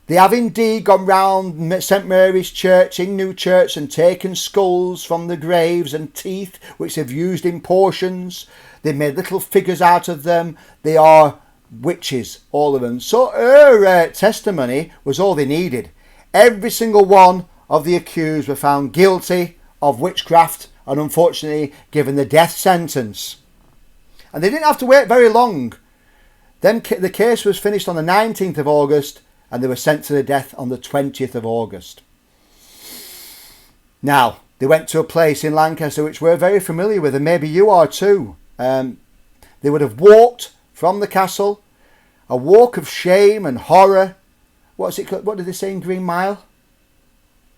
They have indeed gone round St Mary's Church in Newchurch and taken skulls from the graves and teeth, which they've used in portions. They've made little figures out of them. They are witches, all of them. So her testimony was all they needed. Every single one of the accused were found guilty of witchcraft and unfortunately given the death sentence. And they didn't have to wait very long. Then the case was finished on the 19th of August and they were sent to their death on the 20th of August. Now, they went to a place in Lancaster which we're very familiar with, and maybe you are too. They would have walked from the castle, a walk of shame and horror. What's it called? What did they say in Green Mile?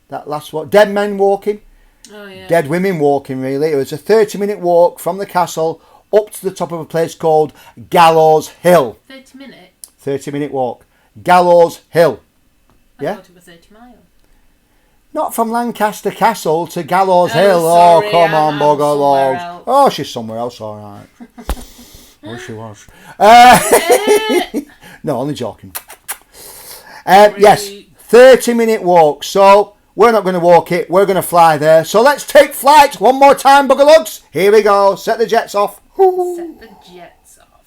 That last one. Dead men walking. Oh, yeah. Dead women walking, really. It was a 30-minute walk from the castle up to the top of a place called Gallows Hill. 30 minutes? 30-minute walk. Gallows Hill. I thought it was 30 miles. Not from Lancaster Castle to Gallows Hill. Sorry, oh, come on, bugger logs. else. Oh, she's somewhere else, all right. Oh, she was. No, only joking. Yes, 30-minute walk. So we're not going to walk it. We're going to fly there. So let's take flight one more time, bugger lugs. Here we go. Set the jets off. Set the jets off.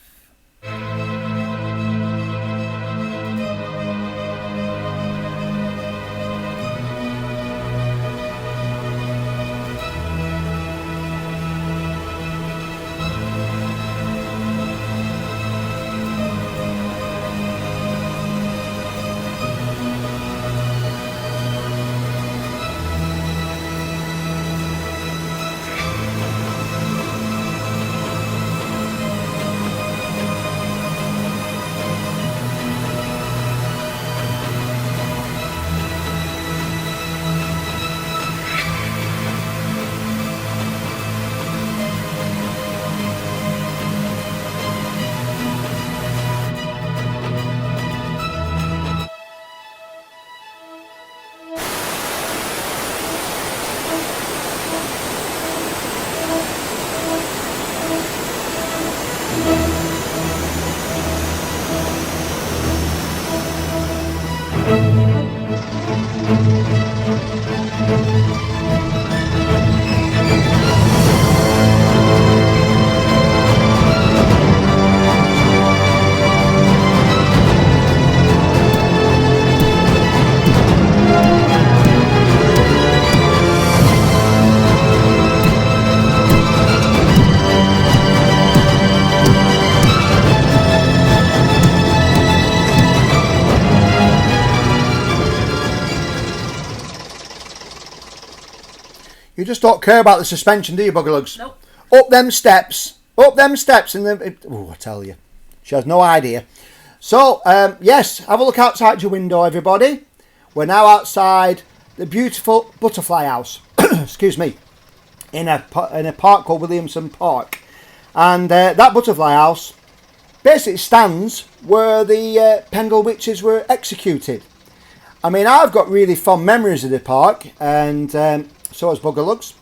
You just don't care about the suspension, do you, bugger lugs? Nope. Up them steps, and then, I tell you, she has no idea. So, yes, have a look outside your window, everybody. We're now outside the beautiful butterfly house, excuse me, in a park called Williamson Park. And that butterfly house basically stands where the Pendle witches were executed. I mean, I've got really fond memories of the park, and so has bugger lugs.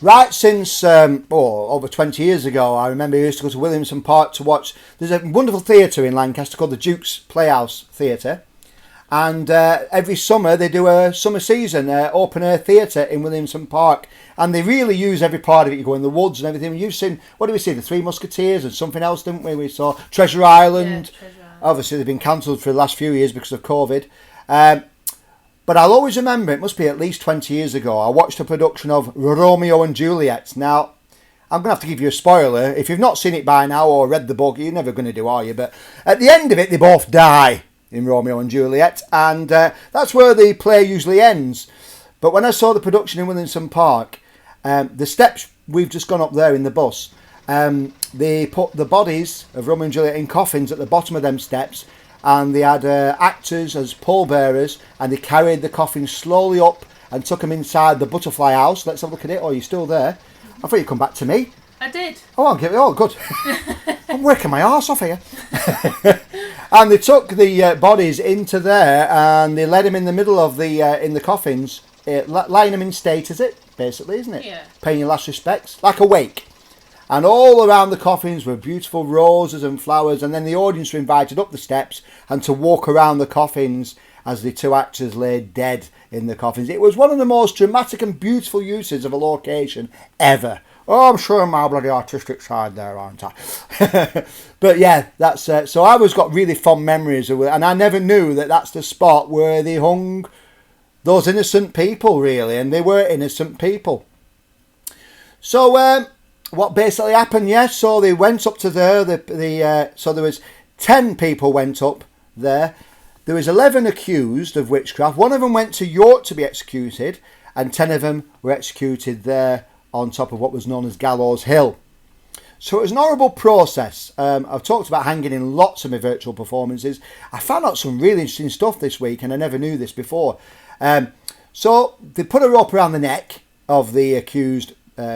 Right since over 20 years ago, I remember I used to go to Williamson Park to watch. There's a wonderful theatre in Lancaster called the Duke's Playhouse Theatre, and every summer they do a summer season open air theatre in Williamson Park, and they really use every part of it. You go in the woods and everything. You've seen, what did we see? The Three Musketeers and something else, didn't we? We saw Treasure Island. Yeah, Treasure Island. Obviously they've been cancelled for the last few years because of COVID. But I'll always remember, it must be at least 20 years ago, I watched a production of Romeo and Juliet. Now, I'm going to have to give you a spoiler. If you've not seen it by now or read the book, you're never going to do, are you? But at the end of it, they both die in Romeo and Juliet, and that's where the play usually ends. But when I saw the production in Williamson Park, the steps we've just gone up there in the bus, they put the bodies of Romeo and Juliet in coffins at the bottom of them steps, and they had actors as pallbearers, and they carried the coffins slowly up and took them inside the butterfly house. Let's have a look at it. Oh, you're still there? I thought you'd come back to me. I did. Oh, I'll give it. Oh, good. I'm working my arse off here. And they took the bodies into there, and they laid them in the middle of the in the coffins, lying them in state, is it? Basically, isn't it? Yeah. Paying your last respects, like a wake. And all around the coffins were beautiful roses and flowers, and then the audience were invited up the steps and to walk around the coffins as the two actors lay dead in the coffins. It was one of the most dramatic and beautiful uses of a location ever. Oh, I'm showing my bloody artistic side there, aren't I? But yeah, that's so I always got really fond memories of it, and I never knew that that's the spot where they hung those innocent people, really, and they were innocent people. So what basically happened? Yes, so they went up to there. So there was 10 people went up there. There was 11 accused of witchcraft. One of them went to York to be executed, and 10 of them were executed there on top of what was known as Gallows Hill. So it was an horrible process. I've talked about hanging in lots of my virtual performances. I found out some really interesting stuff this week, and I never knew this before. So they put a rope around the neck of the accused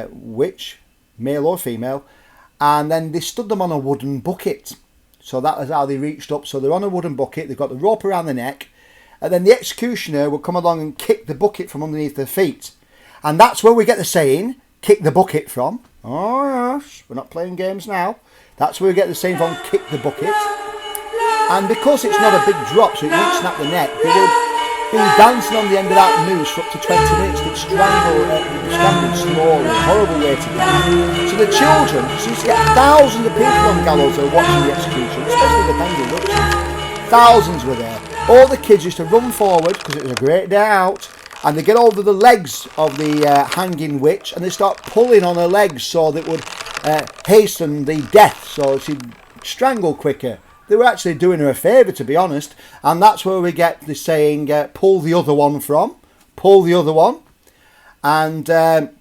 witch, male or female, and then they stood them on a wooden bucket. So that was how they reached up. So they're on a wooden bucket, they've got the rope around the neck, and then the executioner would come along and kick the bucket from underneath their feet. And that's where we get the saying, kick the bucket from. Oh yes, we're not playing games now. That's where we get the saying from, kick the bucket. And because it's not a big drop, so it won't snap the neck, they would be dancing on the end of that noose for up to 20 minutes. They'd strangle slowly, horrible way to die. So the children, so you used to get thousands of people on gallows that were watching the execution, especially the Pendle witches. Thousands were there. All the kids used to run forward, because it was a great day out, and they get over the legs of the hanging witch, and they start pulling on her legs so that would hasten the death, so she'd strangle quicker. They were actually doing her a favour, to be honest, and that's where we get the saying, pull the other one from, pull the other one. And then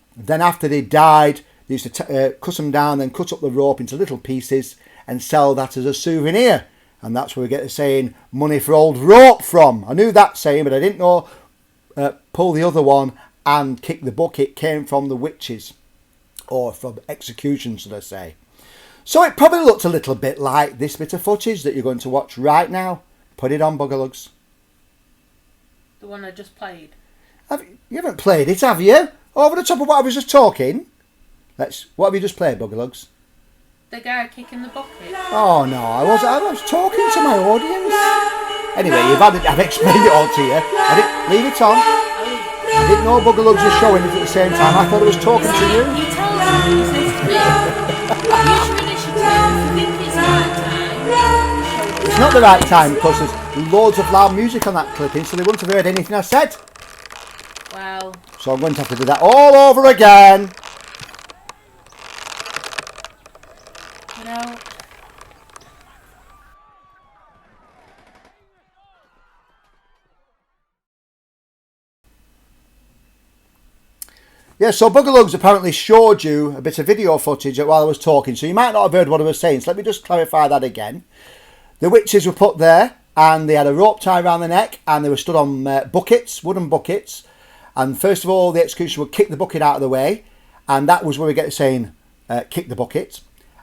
after they died, they used to cut them down, then cut up the rope into little pieces and sell that as a souvenir. And that's where we get the saying, money for old rope from. I knew that saying, but I didn't know pull the other one and kick the bucket came from the witches, or from execution, should I say. So it probably looked a little bit like this bit of footage that you're going to watch right now. Put it on, Buggerlugs. The one I just played. You haven't played it, have you? Over the top of what I was just talking? What have you just played, Buggerlugs? The guy kicking the bucket. Oh no, I was talking to my audience. Anyway, I've explained it all to you. Leave it on. I didn't know Buggerlugs was showing it at the same time. I thought I was talking to you. He tells me, he says to me, use your initiative if you think it's the right time. It's not the right time because there's loads of loud music on that clipping, so they wouldn't have heard anything I said. Well. So I'm going to have to do that all over again. You know. Yeah, so Buggerlugs apparently showed you a bit of video footage while I was talking, so you might not have heard what I was saying, so let me just clarify that again. The witches were put there, and they had a rope tie around the neck, and they were stood on buckets, wooden buckets, and first of all, the executioner would kick the bucket out of the way, and that was where we get the saying, kick the bucket.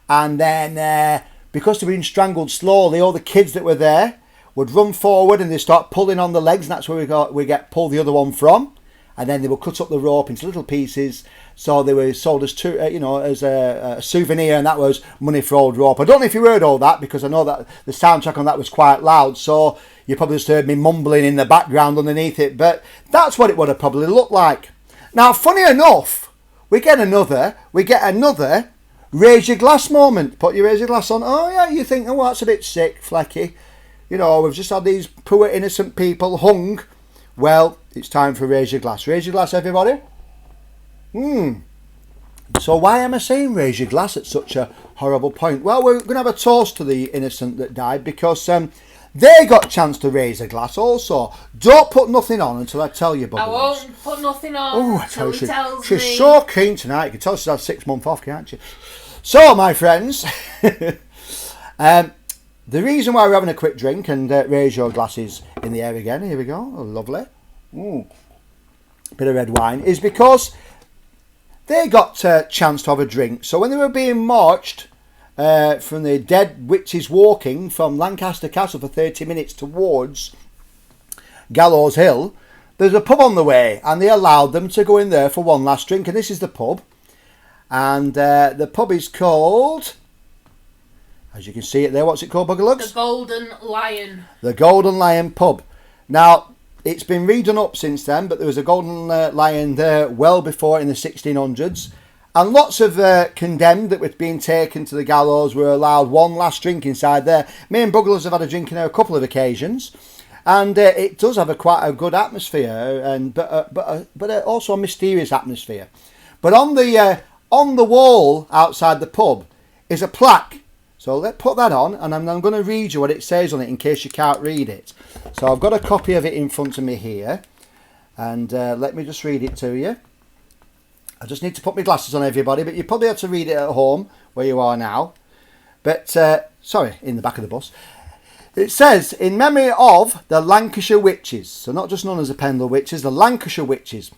And then, because they were being strangled slowly, all the kids that were there would run forward, and they start pulling on the legs, and that's where we get pull the other one from. And then they would cut up the rope into little pieces, so they were sold as as a souvenir, and that was money for old rope. I don't know if you heard all that, because I know that the soundtrack on that was quite loud, so you probably just heard me mumbling in the background underneath it, but that's what it would have probably looked like. Now, funny enough, we get another raise your glass moment. Put your raise your glass on. Oh yeah, you think, oh, that's a bit sick, flecky. You know, we've just had these poor innocent people hung. Well, it's time for raise your glass. Raise your glass, everybody. So why am I saying raise your glass at such a horrible point? Well, we're going to have a toast to the innocent that died because they got a chance to raise a glass also. Don't put nothing on until I tell you, Bugger. I won't put nothing on Oh, I tell until you, he tells she's me. so keen tonight. You can tell she's had 6 months off, can't you? So, my friends, the reason why we're having a quick drink and raise your glasses in the air again, here we go, oh, lovely, bit of red wine, is because they got a chance to have a drink. So when they were being marched from the dead witches walking from Lancaster Castle for 30 minutes towards Gallows Hill, there's a pub on the way and they allowed them to go in there for one last drink, and this is the pub. And the pub is called, as you can see it there, what's it called, Bugger Lugs? The Golden Lion. The Golden Lion pub. Now, it's been redone up since then, but there was a Golden Lion there well before in the 1600s. And lots of condemned that were being taken to the gallows were allowed one last drink inside there. Me and Buggerlugs have had a drink in there a couple of occasions. And it does have quite a good atmosphere, and but also a mysterious atmosphere. But on the wall outside the pub is a plaque. So let's put that on, and I'm going to read you what it says on it in case you can't read it. So I've got a copy of it in front of me here, and let me just read it to you. I just need to put my glasses on, everybody, but you probably have to read it at home where you are now. But, sorry, in the back of the bus. It says, in memory of the Lancashire witches, so not just known as the Pendle witches, the Lancashire witches,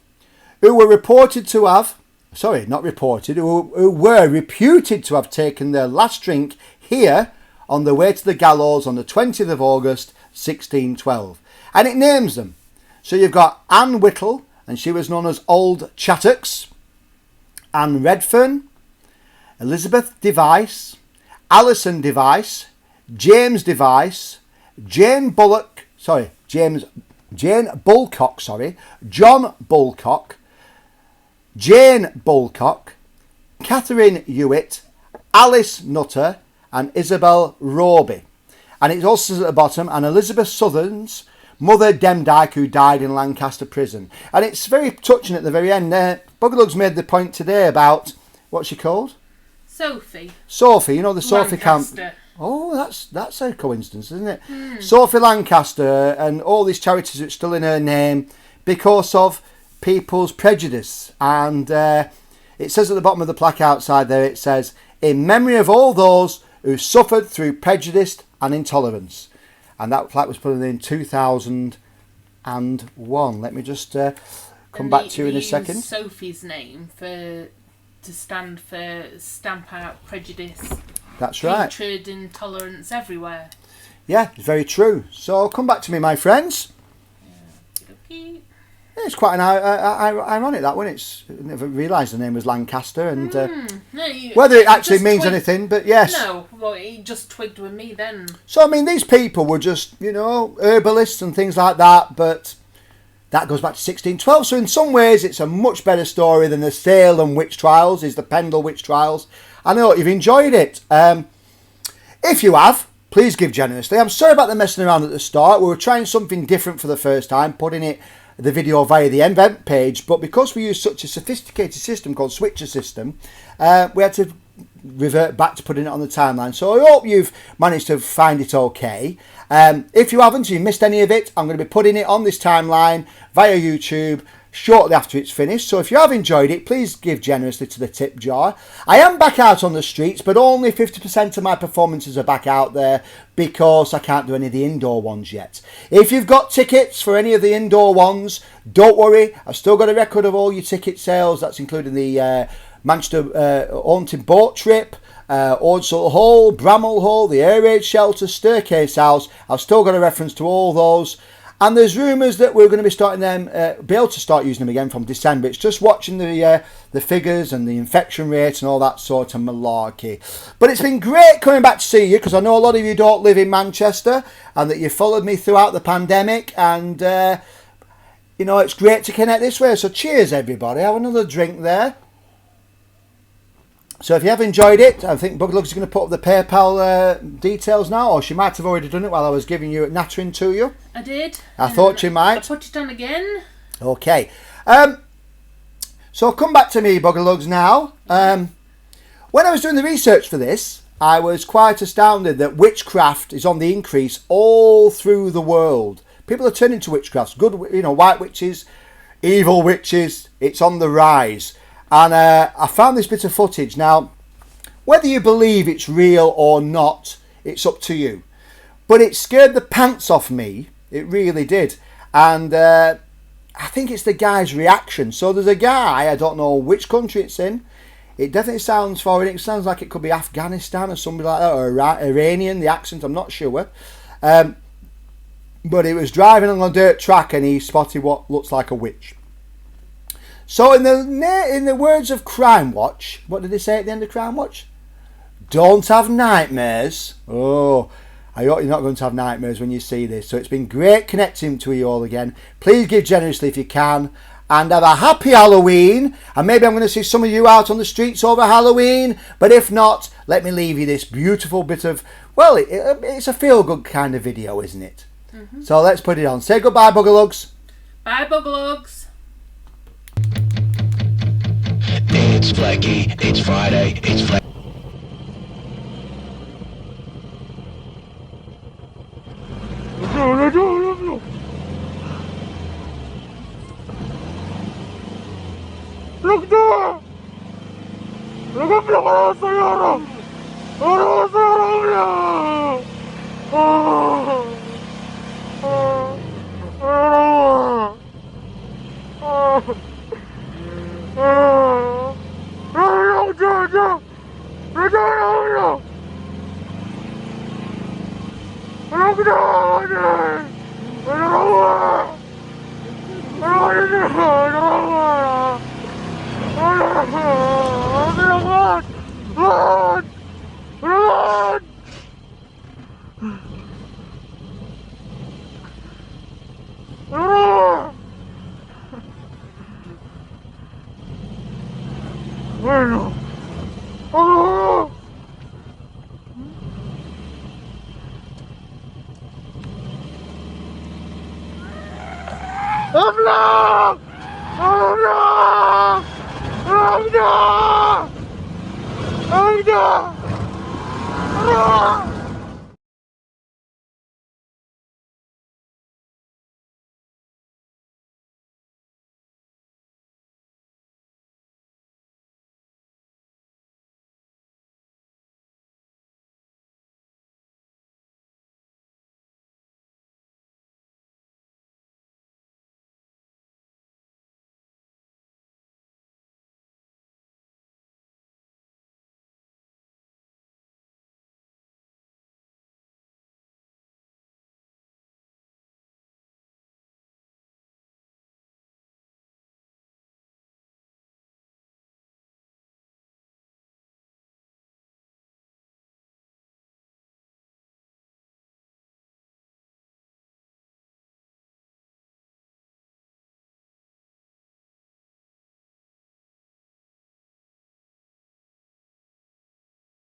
who were reported to have, sorry, not reported, who were reputed to have taken their last drink here on the way to the gallows on the 20th of August 1612. And it names them. So you've got Anne Whittle, and she was known as Old Chattocks, Anne Redfern, Elizabeth Device, Alison Device, James Device, Jane Bullock, Jane Bulcock, John Bulcock, Jane Bulcock, Catherine Hewitt, Alice Nutter, and Isabel Roby. And it also says at the bottom, and Elizabeth Southern's mother Demdike, who died in Lancaster prison. And it's very touching at the very end there. Buggerlugs made the point today about, what's she called? Sophie. Sophie, you know the Sophie camp. Lancaster. Oh, that's a coincidence, isn't it? Sophie Lancaster and all these charities are still in her name because of people's prejudice. And it says at the bottom of the plaque outside there, it says, in memory of all those who suffered through prejudice and intolerance. And that plaque was put in 2001. Let me just come back to you in a second. Sophie's name to stand for stamp out prejudice. That's right. Hatred, intolerance everywhere. Yeah, it's very true. So come back to me, my friends. Okay. It's quite an ironic that one. I never realised the name was Lancaster, and whether it actually means anything, but yes. No, well, it just twigged with me then. So I mean, these people were just, herbalists and things like that, but that goes back to 1612. So in some ways, it's a much better story than the Salem witch trials, is the Pendle witch trials. I know you've enjoyed it. If you have, please give generously. I'm sorry about the messing around at the start. We were trying something different for the first time, putting the video via the event page, but because we use such a sophisticated system called Switcher system, we had to revert back to putting it on the timeline. So I hope you've managed to find it okay. If you haven't, you missed any of it, I'm going to be putting it on this timeline via YouTube shortly after it's finished. So if you have enjoyed it, please give generously to the tip jar. I am back out on the streets, but only 50% of my performances are back out there because I can't do any of the indoor ones yet. If you've got tickets for any of the indoor ones, don't worry, I've still got a record of all your ticket sales. That's including the Manchester Haunted Boat Trip, Ordsall Hall, Bramall Hall, the Air Raid Shelter, Staircase House. I've still got a reference to all those. And there's rumours that we're going to be starting them, be able to start using them again from December. It's just watching the figures and the infection rate and all that sort of malarkey. But it's been great coming back to see you, because I know a lot of you don't live in Manchester and that you followed me throughout the pandemic. And, it's great to connect this way. So cheers, everybody. Have another drink there. So if you have enjoyed it, I think Buggerlugs is going to put up the PayPal details now, or she might have already done it while I was giving you nattering to you. I did. I thought you might. I put it on again. Okay. So come back to me, Buggerlugs, now. When I was doing the research for this, I was quite astounded that witchcraft is on the increase all through the world. People are turning to witchcrafts. Good, white witches, evil witches. It's on the rise. And I found this bit of footage. Now, whether you believe it's real or not, it's up to you. But it scared the pants off me. It really did. And I think it's the guy's reaction. So there's a guy, I don't know which country it's in. It definitely sounds foreign. It sounds like it could be Afghanistan or something like that, or Iranian, the accent, I'm not sure. But he was driving on a dirt track and he spotted what looks like a witch. So in the words of Crime Watch, what did they say at the end of Crime Watch? Don't have nightmares. Oh, I hope you're not going to have nightmares when you see this. So it's been great connecting to you all again. Please give generously if you can. And have a happy Halloween. And maybe I'm going to see some of you out on the streets over Halloween. But if not, let me leave you this beautiful bit of, well, it's a feel-good kind of video, isn't it? Mm-hmm. So let's put it on. Say goodbye, Buggerlugs. Bye, Buggerlugs. It's flaky, it's Friday, it's flaky. Look there! Look up the sayara! Oh, sayara! Oh no!